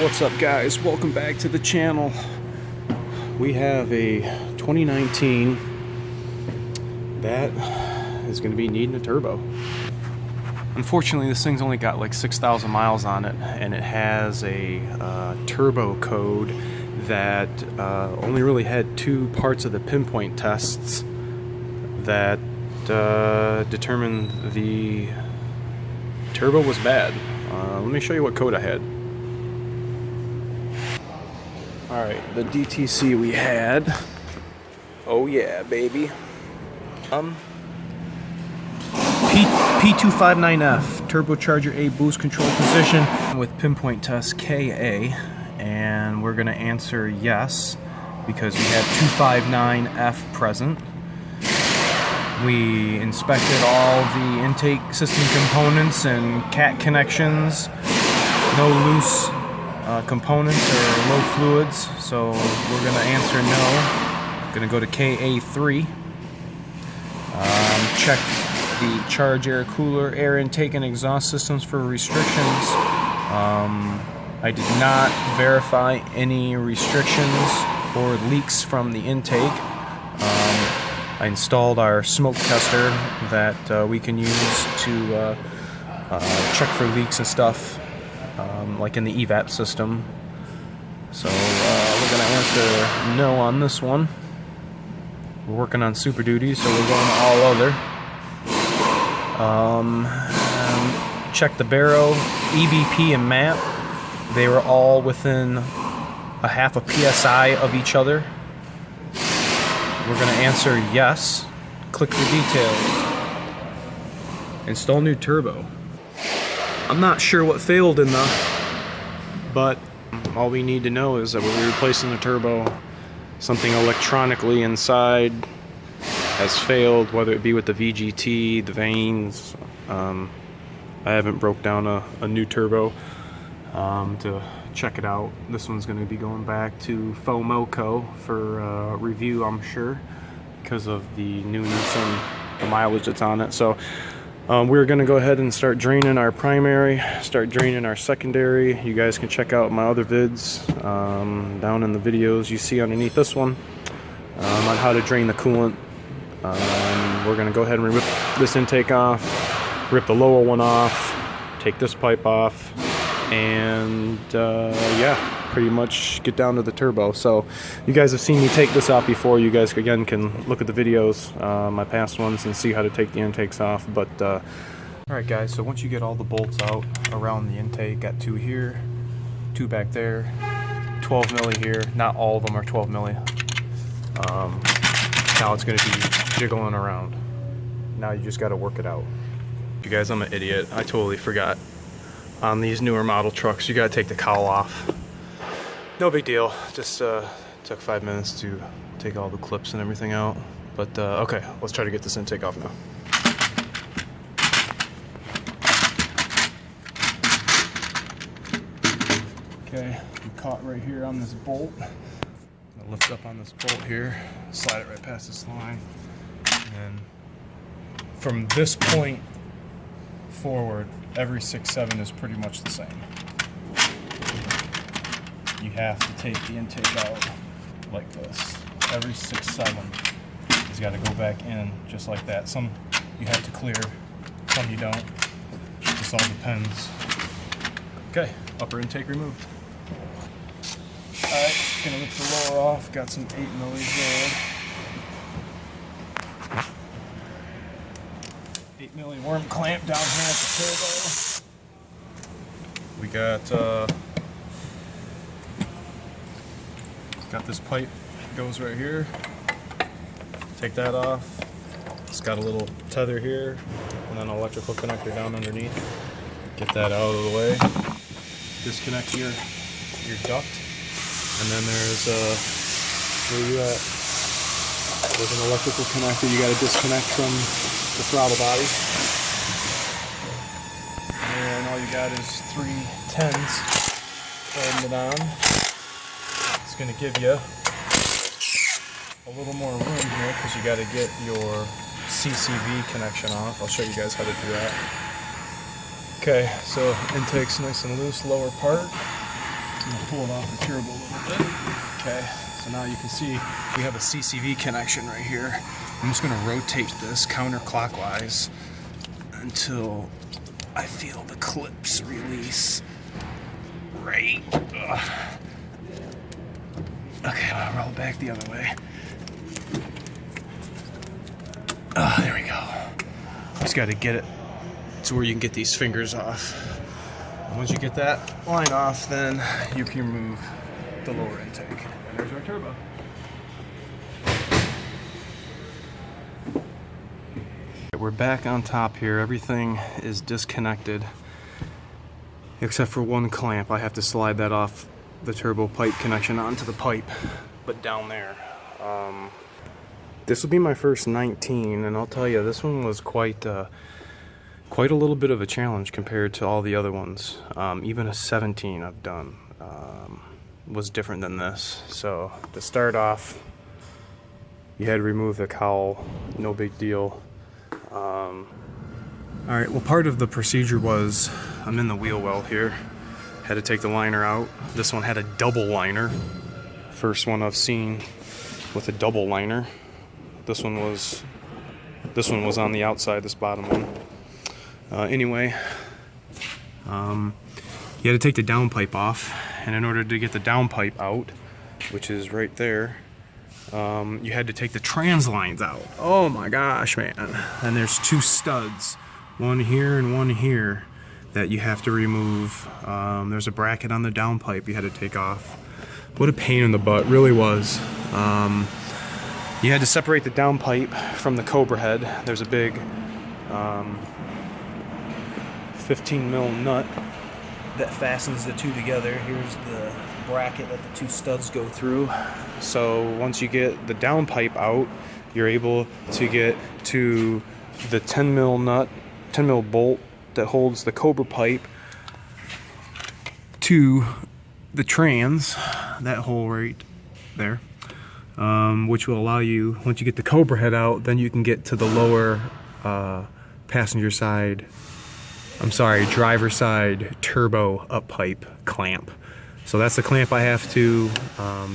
What's up, guys? Welcome back to the channel. We have a 2019 that is going to be needing a turbo. Unfortunately, this thing's only got like 6,000 miles on it, and it has a turbo code that only really had two parts of the pinpoint tests that determined the turbo was bad. Let me show you what code I had. Alright, the DTC we had. Oh yeah, baby. P259F, turbocharger A boost control position with pinpoint test KA, and we're gonna answer yes because we had 259F present. We inspected all the intake system components and cat connections, no loose components or low fluids, so we're going to answer no. Going to go to KA3. Check the charge air cooler, air intake and exhaust systems for restrictions. I did not verify any restrictions or leaks from the intake. I installed our smoke tester that we can use to check for leaks and stuff, like in the evap system. So we're going to answer no on this one. We're working on Superduty, so we're going to all other. Check the Barrow, EBP, and map. They were all within a half a PSI of each other. We're going to answer yes. Click for details. Install new turbo. I'm not sure what failed in the, but all we need to know is that when we're replacing the turbo, something electronically inside has failed, whether it be with the VGT, the vanes. I haven't broke down a new turbo to check it out. This one's going to be going back to FOMOCO for review, I'm sure, because of the newness and the mileage that's on it. So we're going to go ahead and start draining our primary, start draining our secondary. You guys can check out my other vids down in the videos you see underneath this one on how to drain the coolant. We're going to go ahead and rip this intake off, rip the lower one off, take this pipe off, and yeah, pretty much get down to the turbo. So you guys have seen me take this out before. You guys again can look at the videos, my past ones, and see how to take the intakes off. But alright guys, so once you get all the bolts out around the intake, got two here, two back there, 12 milli here. Not all of them are 12 milli. Now it's going to be jiggling around. Now you just got to work it out. You guys, I'm an idiot. I totally forgot. On these newer model trucks, you gotta take the cowl off. No big deal, just took 5 minutes to take all the clips and everything out. But okay, let's try to get this intake off now. Okay, I'm caught right here on this bolt. I'm gonna lift up on this bolt here, slide it right past this line, and then from this point forward, every 6/7 is pretty much the same. You have to take the intake out like this. Every 6/7 has got to go back in just like that. Some you have to clear, some you don't. This all depends. Okay, upper intake removed. Alright, gonna lift the lower off. Got some 8 millis there. 8 milli worm clamp down here at the turbo. We got this pipe goes right here. Take that off. It's got a little tether here and then an electrical connector down underneath. Get that out of the way. Disconnect your duct, and then there's where you at? There's an electrical connector you got to disconnect from the throttle body. And all you got is 3 10s holding it on. It's going to give you a little more room here because you got to get your CCV connection off. I'll show you guys how to do that. Okay, so intake's nice and loose, lower part. I'm gonna pull it off the turbo a little bit. Okay, so now you can see we have a CCV connection right here. I'm just gonna rotate this counterclockwise until I feel the clips release. Right. Okay, I'll roll back the other way. There we go. Just got to get it to where you can get these fingers off. And once you get that line off, then you can remove the lower intake. And there's our turbo. We're back on top here. Everything is disconnected except for one clamp. I have to slide that off the turbo pipe connection onto the pipe, but down there. This will be my first 19, and I'll tell you, this one was quite a little bit of a challenge compared to all the other ones. Even a 17 I've done was different than this. So to start off, you had to remove the cowl, no big deal. Alright, well, part of the procedure was, I'm in the wheel well here, had to take the liner out. This one had a double liner. First one I've seen with a double liner. This one was on the outside, this bottom one. Anyway, you had to take the downpipe off, and in order to get the downpipe out, which is right there, you had to take the trans lines out. Oh my gosh, man. And there's two studs, one here and one here, that you have to remove. There's a bracket on the downpipe you had to take off. What a pain in the butt, really was. You had to separate the downpipe from the Cobra head. There's a big 15 mil nut that fastens the two together. Here's the bracket that the two studs go through. So once you get the downpipe out, you're able to get to the 10 mil nut, 10 mil bolt that holds the Cobra pipe to the trans, that hole right there, which will allow you, once you get the Cobra head out, then you can get to the lower passenger side, driver side turbo up pipe clamp. So that's the clamp I have to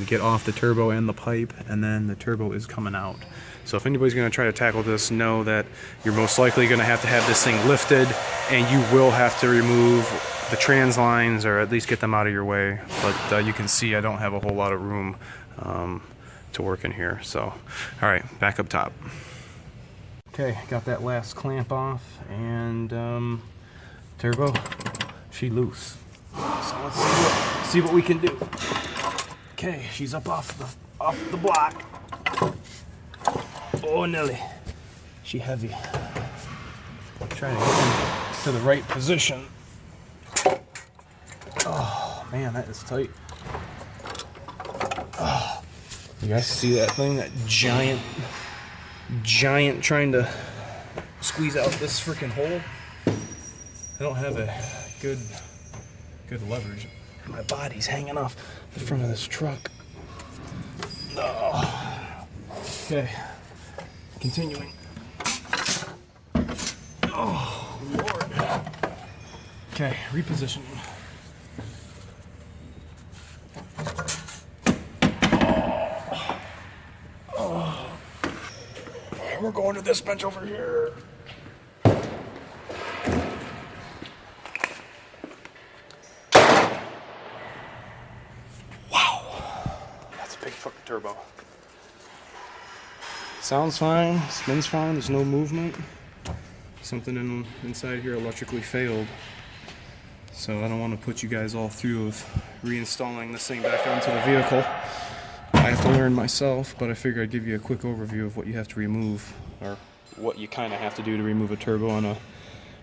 get off the turbo and the pipe, and then the turbo is coming out. So if anybody's going to try to tackle this, know that you're most likely going to have this thing lifted, and you will have to remove the trans lines, or at least get them out of your way. But you can see I don't have a whole lot of room to work in here. So, all right, back up top. Okay, got that last clamp off, and turbo, she loose. So let's see what we can do. Okay, she's up off the block. Oh, Nelly, she heavy. Trying to get into the right position. Oh man, that is tight. Oh, you guys see that thing? That giant trying to squeeze out this freaking hole. I don't have a good leverage. My body's hanging off the front of this truck. Oh. Okay, continuing. Oh Lord. Okay, repositioning. Oh. We're going to this bench over here. Big fucking turbo. Sounds fine, spins fine, there's no movement. Something inside here electrically failed. So I don't want to put you guys all through of reinstalling this thing back onto the vehicle. I have to learn myself, but I figured I'd give you a quick overview of what you have to remove, or what you kind of have to do to remove a turbo on a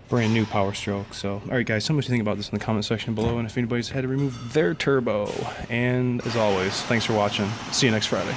brand new Power Stroke. So, alright guys, tell me what you think about this in the comment section below, and if anybody's had to remove their turbo. And as always, thanks for watching. See you next Friday.